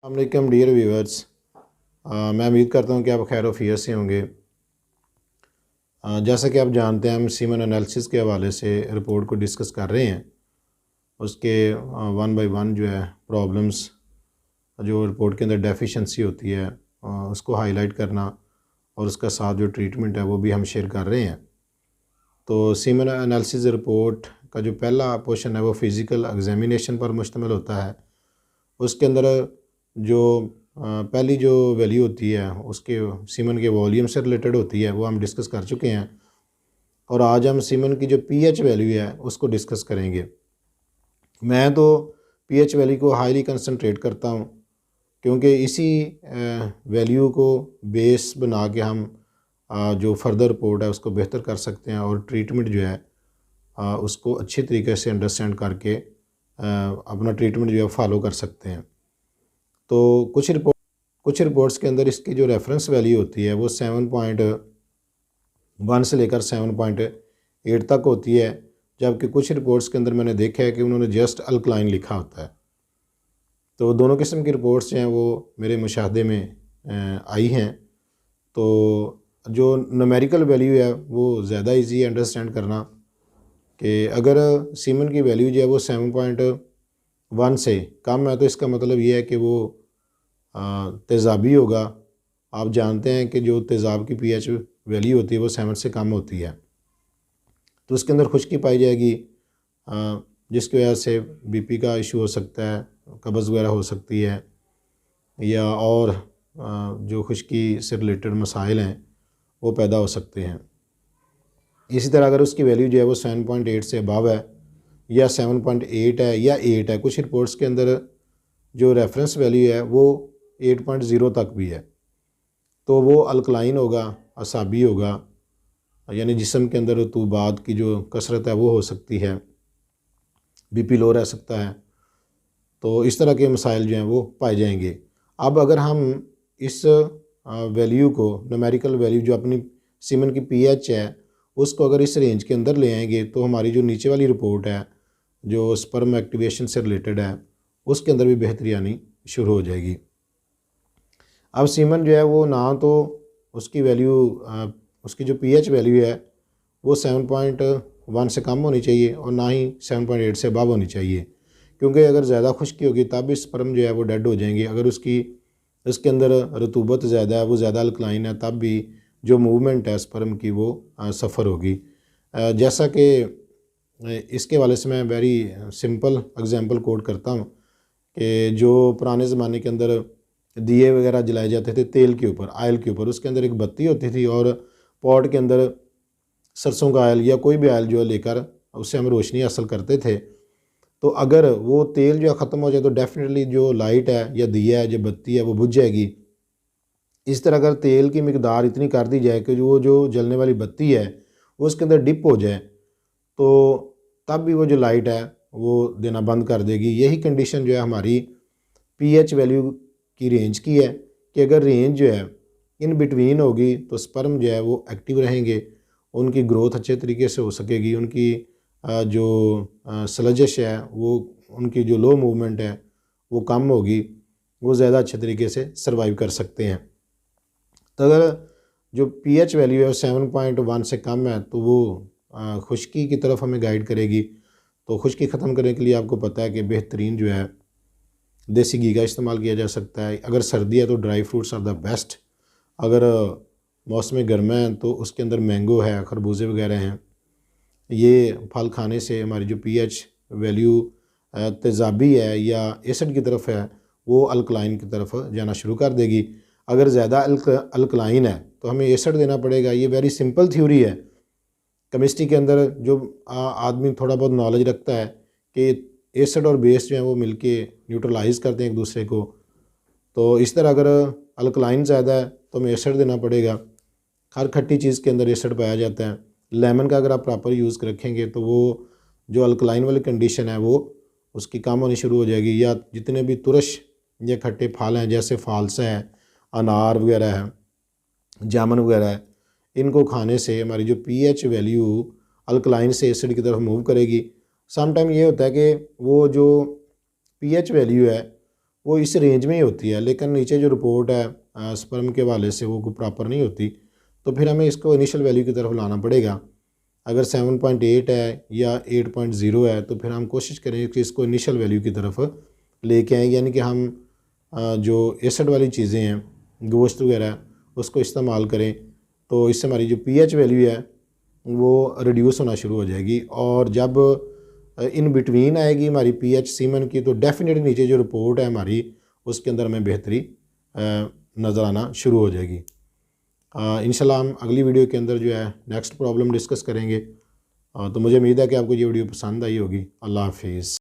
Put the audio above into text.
अस्सलाम dear viewers. मैं उम्मीद करता हूँ कि आप खैर वफियत से होंगे। जैसा कि आप जानते हैं, हम सीमन एनालिसिस के हवाले से रिपोर्ट को डिस्कस कर रहे हैं। उसके वन बाय वन जो है प्रॉब्लम्स, जो रिपोर्ट के अंदर डेफिशिएंसी होती है, उसको हाईलाइट करना और उसका साथ जो ट्रीटमेंट है वो भी हम शेयर कर रहे हैं। तो सीमन एनालिसिस रिपोर्ट का जो पहला पोर्शन है वो फ़िज़िकल एग्जामिनेशन पर मुश्तमिल होता है। उसके अंदर जो पहली जो वैल्यू होती है उसके सीमन के वॉल्यूम से रिलेटेड होती है, वो हम डिस्कस कर चुके हैं। और आज हम सीमन की जो पीएच वैल्यू है उसको डिस्कस करेंगे। मैं तो पीएच वैल्यू को हाईली कंसंट्रेट करता हूँ, क्योंकि इसी वैल्यू को बेस बना के हम जो फर्दर रिपोर्ट है उसको बेहतर कर सकते हैं और ट्रीटमेंट जो है उसको अच्छी तरीके से अंडरस्टैंड करके अपना ट्रीटमेंट जो है फॉलो कर सकते हैं। तो कुछ रिपोर्ट्स के अंदर इसकी जो रेफरेंस वैल्यू होती है वो 7.1 से लेकर 7.8 तक होती है, जबकि कुछ रिपोर्ट्स के अंदर मैंने देखा है कि उन्होंने जस्ट अल्कलाइन लिखा होता है। तो दोनों किस्म की रिपोर्ट्स हैं वो मेरे मुशाहदे में आई हैं। तो जो न्यूमेरिकल वैल्यू है वो ज़्यादा इजी है अंडरस्टैंड करना, कि अगर सीमन की वैल्यू जो है वो 7.1 से कम है तो इसका मतलब ये है कि वो तेज़ाबी होगा। आप जानते हैं कि जो तेज़ाब की पीएच वैल्यू होती है वो 7 से कम होती है, तो उसके अंदर खुश्की पाई जाएगी, जिसकी वजह से बीपी का इशू हो सकता है, कब्ज़ वगैरह हो सकती है, या और जो खुश्की से रिलेटेड मसाइल हैं वो पैदा हो सकते हैं। इसी तरह अगर उसकी वैल्यू जो है वो 7.8 से अबव है, या 7.8 है, या 8 है, कुछ रिपोर्ट्स के अंदर जो रेफरेंस वैल्यू है वो 8.0 तक भी है, तो वो अल्कलाइन होगा, असाबी होगा, यानी जिस्म के अंदर रतूबात की जो कसरत है वो हो सकती है, बीपी लो रह सकता है। तो इस तरह के मसाइल जो हैं वो पाए जाएंगे। अब अगर हम इस वैल्यू को, न्यूमेरिकल वैल्यू जो अपनी सीमन की पीएच है, उसको अगर इस रेंज के अंदर ले आएंगे तो हमारी जो नीचे वाली रिपोर्ट है जो स्पर्म एक्टिवेशन से रिलेटेड है उसके अंदर भी बेहतरी आनी शुरू हो जाएगी। अब सीमन जो है वो ना तो उसकी वैल्यू, उसकी जो पीएच वैल्यू है वो 7.1 से कम होनी चाहिए और ना ही 7.8 से अबव होनी चाहिए, क्योंकि अगर ज़्यादा खुश्की होगी तब भी स्पर्म जो है वो डेड हो जाएंगे। अगर उसके अंदर रतूबत ज़्यादा है, वो ज़्यादा अल्कलाइन है, तब भी जो मूवमेंट है स्पर्म की वो सफ़र होगी। जैसा कि इसके वाले से मैं वेरी सिंपल एग्जांपल कोट करता हूँ कि जो पुराने ज़माने के अंदर दिए वगैरह जलाए जाते थे तेल के ऊपर, ऑयल के ऊपर, उसके अंदर एक बत्ती होती थी और पॉट के अंदर सरसों का ऑयल या कोई भी ऑयल जो है लेकर उससे हम रोशनी हासिल करते थे। तो अगर वो तेल जो है ख़त्म हो जाए तो डेफिनेटली जो लाइट है या दिया है, जो बत्ती है, वो बुझ जाएगी। इस तरह अगर तेल की मिकदार इतनी कर दी जाए कि जो जलने वाली बत्ती है वो उसके अंदर डिप हो जाए, तो तब भी वो जो लाइट है वो देना बंद कर देगी। यही कंडीशन जो है हमारी पीएच वैल्यू की रेंज की है, कि अगर रेंज जो है इन बिटवीन होगी तो स्पर्म जो है वो एक्टिव रहेंगे, उनकी ग्रोथ अच्छे तरीके से हो सकेगी, उनकी जो स्लजिश है वो, उनकी जो लो मूवमेंट है वो कम होगी, वो ज़्यादा अच्छे तरीके से सर्वाइव कर सकते हैं। तो अगर जो पीएच वैल्यू है वो 7.1 से कम है तो वो खुश्की की तरफ हमें गाइड करेगी। तो खुश्की ख़त्म करने के लिए आपको पता है कि बेहतरीन जो है देसी घी का इस्तेमाल किया जा सकता है। अगर सर्दी है तो dry fruits are the best. अगर मौसम गर्मा है तो उसके अंदर मैंगो है, खरबूजे वगैरह हैं। ये फल खाने से हमारी जो पीएच वैल्यू तेज़ाबी है या एसिड की तरफ है वो अल्कलाइन की तरफ जाना शुरू कर देगी। अगर ज़्यादा अल्कलाइन है तो हमें एसिड देना पड़ेगा। ये वेरी सिंपल थ्योरी है केमिस्ट्री के अंदर। जो आदमी थोड़ा बहुत नॉलेज रखता है कि एसिड और बेस जो है वो मिलके न्यूट्रलाइज़ करते हैं एक दूसरे को, तो इस तरह अगर अल्कलाइन ज़्यादा है तो हमें एसिड देना पड़ेगा। हर खट्टी चीज़ के अंदर एसिड पाया जाता है। लेमन का अगर आप प्रॉपर यूज़ रखेंगे तो वो जो अल्कलाइन वाली कंडीशन है वो उसकी कम होनी शुरू हो जाएगी। या जितने भी तुरश या खट्टे फल हैं जैसे फालसा है, अनार वगैरह है, जामुन वगैरह है, इनको खाने से हमारी जो पीएच वैल्यू अल्कलाइन से एसिड की तरफ मूव करेगी। सम टाइम ये होता है कि वो जो पीएच वैल्यू है वो इस रेंज में ही होती है, लेकिन नीचे जो रिपोर्ट है स्पर्म के हवाले से वो प्रॉपर नहीं होती, तो फिर हमें इसको इनिशियल वैल्यू की तरफ लाना पड़ेगा। अगर 7.8 है या 8.0 है तो फिर हम कोशिश करें कि इसको इनिशियल वैल्यू की तरफ लेके आएँ, यानी कि हम जो एसिड वाली चीज़ें हैं, गोश्त वगैरह, उसको इस्तेमाल करें, तो इससे हमारी जो पीएच वैल्यू है वो रिड्यूस होना शुरू हो जाएगी। और जब इन बिटवीन आएगी हमारी पीएच सीमन की, तो डेफिनेटली नीचे जो रिपोर्ट है हमारी उसके अंदर हमें बेहतरी नज़र आना शुरू हो जाएगी। इंशाल्लाह हम अगली वीडियो के अंदर जो है नेक्स्ट प्रॉब्लम डिस्कस करेंगे। तो मुझे उम्मीद है कि आपको ये वीडियो पसंद आई होगी। अल्लाह हाफिज़।